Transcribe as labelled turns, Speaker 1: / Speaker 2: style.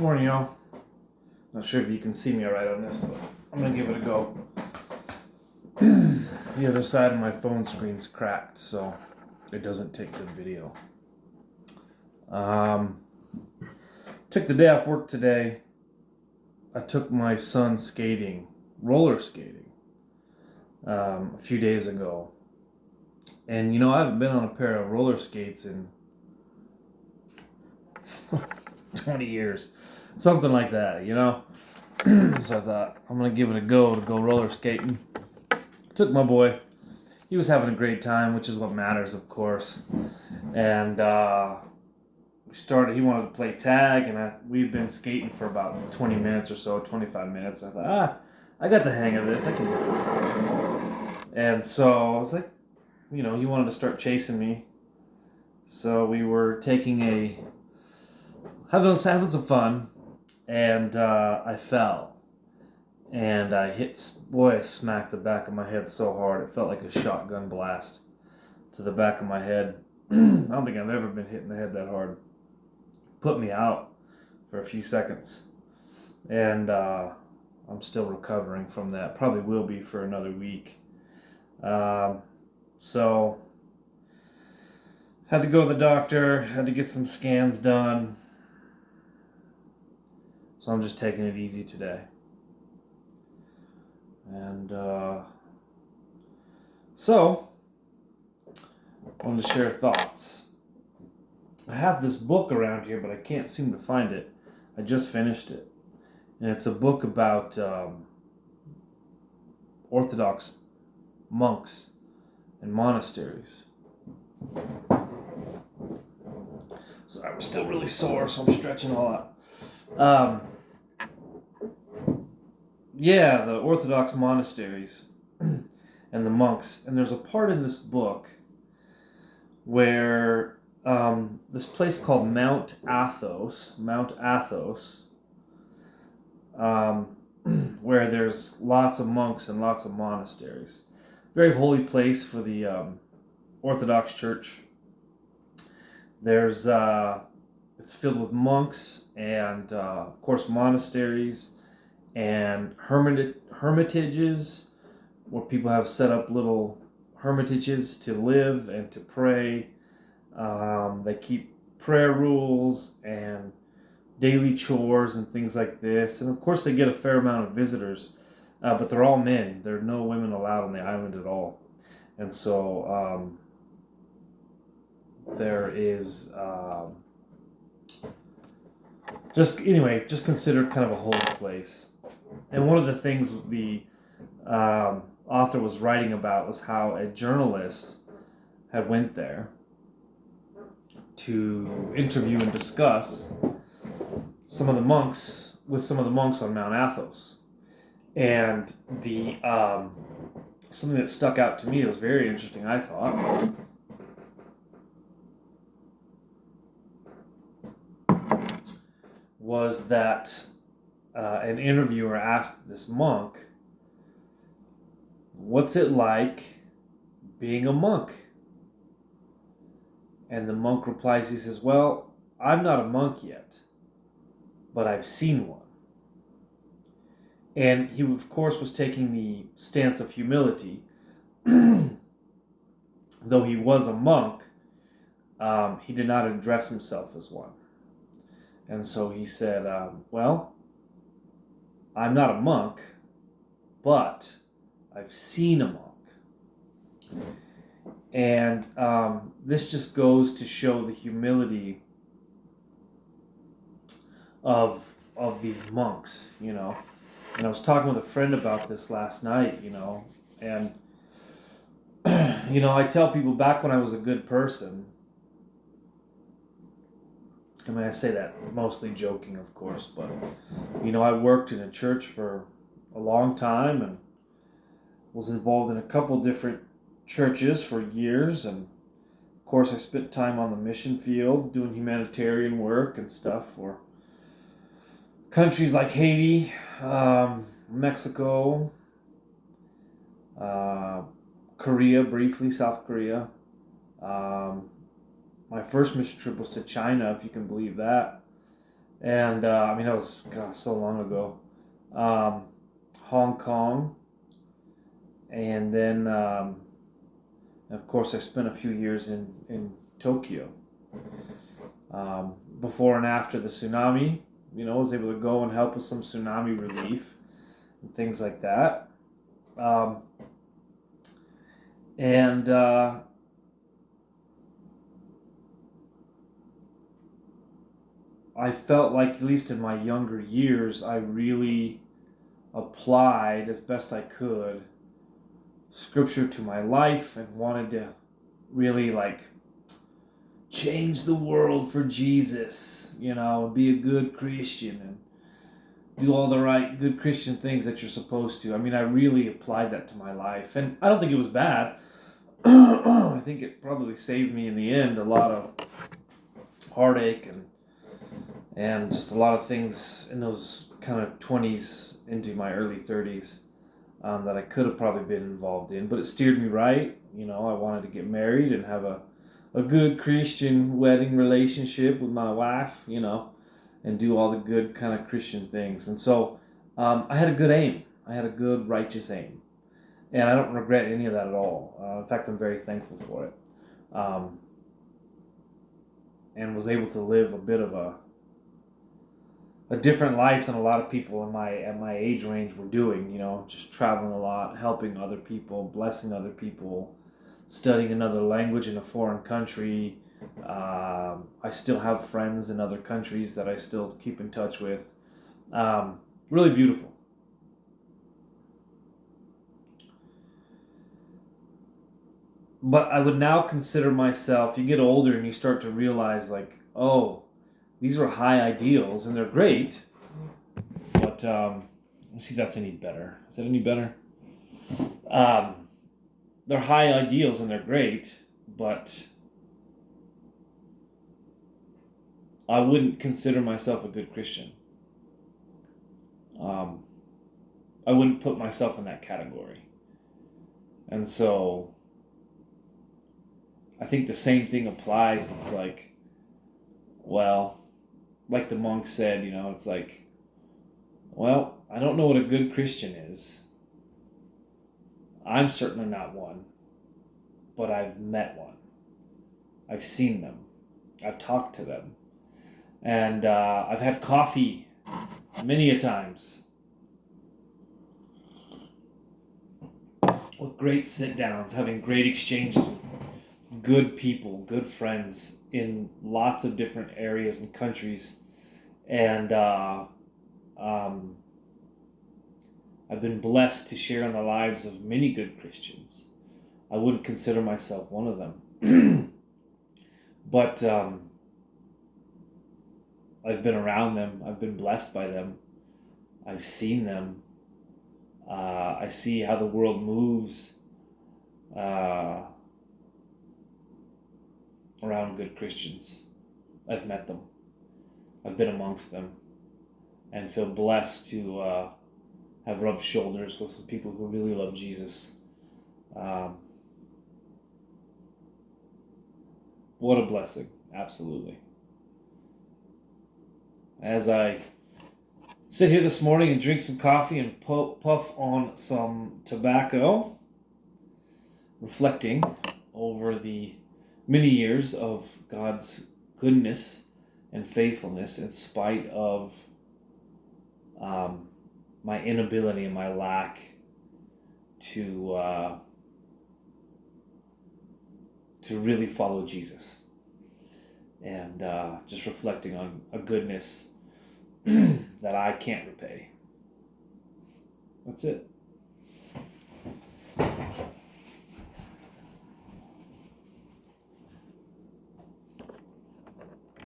Speaker 1: Morning, y'all. Not sure if you can see me all right on this, but I'm gonna give it a go. The other side of my phone screen's cracked, so it doesn't take good video. Took the day off work today. I took my son skating, roller skating, a few days ago. And I haven't been on a pair of roller skates in 20 years. Something like that, So I thought, I'm going to give it a go to go roller skating. Took my boy. He was having a great time, which is what matters, of course. And we started, he wanted to play tag, and we'd been skating for about 20 minutes or so, 25 minutes. And I thought, I got the hang of this. I can do this. And so I was like, he wanted to start chasing me. So we were having some fun, and I fell. And I smacked the back of my head so hard, it felt like a shotgun blast to the back of my head. I don't think I've ever been hit in the head that hard. Put me out for a few seconds. And I'm still recovering from that. Probably will be for another week. So, had to go to the doctor, had to get some scans done. So I'm just taking it easy today. And so, I wanted to share thoughts. I have this book around here, but I can't seem to find it. I just finished it. And it's a book about Orthodox monks and monasteries. So I'm still really sore, so I'm stretching a lot. The Orthodox monasteries and the monks. And there's a part in this book where this place called Mount Athos, where there's lots of monks and lots of monasteries. Very holy place for the Orthodox Church. There's it's filled with monks and of course monasteries and hermitages where people have set up little hermitages to live and to pray. They keep prayer rules and daily chores and things like this. And of course they get a fair amount of visitors, but they're all men. There are no women allowed on the island at all. And so there is just considered kind of a holy place. And one of the things the author was writing about was how a journalist had went there to interview and discuss some of the monks on Mount Athos. And the something that stuck out to me that was very interesting, I thought, was that an interviewer asked this monk, "What's it like being a monk?" And the monk replies, he says, "Well, I'm not a monk yet, but I've seen one." And he, of course, was taking the stance of humility. Though he was a monk, he did not address himself as one. And so he said, well, I'm not a monk, but I've seen a monk. And this just goes to show the humility of these monks, And I was talking with a friend about this last night, and I tell people back when I was a good person, I mean, I say that mostly joking, of course, but, I worked in a church for a long time and was involved in a couple different churches for years. And, of course, I spent time on the mission field doing humanitarian work and stuff for countries like Haiti, Mexico, Korea, briefly, South Korea. My first mission trip was to China, if you can believe that. And I mean, that was so long ago. Um, Hong Kong, and then of course I spent a few years in Tokyo. Before and after the tsunami, I was able to go and help with some tsunami relief and things like that. Um, and I felt like, at least in my younger years, I really applied as best I could scripture to my life and wanted to really like change the world for Jesus, be a good Christian and do all the right good Christian things that you're supposed to. I mean, I really applied that to my life, and I don't think it was bad. I think it probably saved me in the end a lot of heartache and just a lot of things in those kind of 20s into my early 30s that I could have probably been involved in, but it steered me right. I wanted to get married and have a good Christian wedding relationship with my wife, and do all the good kind of Christian things. And so I had a good aim. I had a good righteous aim. And I don't regret any of that at all. In fact, I'm very thankful for it. And was able to live a bit of a different life than a lot of people at my age range were doing, just traveling a lot, helping other people, blessing other people, studying another language in a foreign country. I still have friends in other countries that I still keep in touch with. Really beautiful. But I would now consider myself, you get older and you start to realize, like, oh, these are high ideals and they're great, but let's see if that's any better. Is that any better? They're high ideals and they're great, but I wouldn't consider myself a good Christian. I wouldn't put myself in that category. And so I think the same thing applies. It's like, well, like the monk said, it's like, well, I don't know what a good Christian is. I'm certainly not one, but I've met one. I've seen them. I've talked to them. And I've had coffee many a times with great sit downs, having great exchanges with good people, good friends in lots of different areas and countries. And I've been blessed to share in the lives of many good Christians. I wouldn't consider myself one of them. But I've been around them. I've been blessed by them. I've seen them. I see how the world moves around good Christians. I've met them. I've been amongst them and feel blessed to have rubbed shoulders with some people who really love Jesus. What a blessing. Absolutely. As I sit here this morning and drink some coffee and puff on some tobacco, reflecting over the many years of God's goodness and faithfulness in spite of my inability and my lack to really follow Jesus, and just reflecting on a goodness that I can't repay. That's it.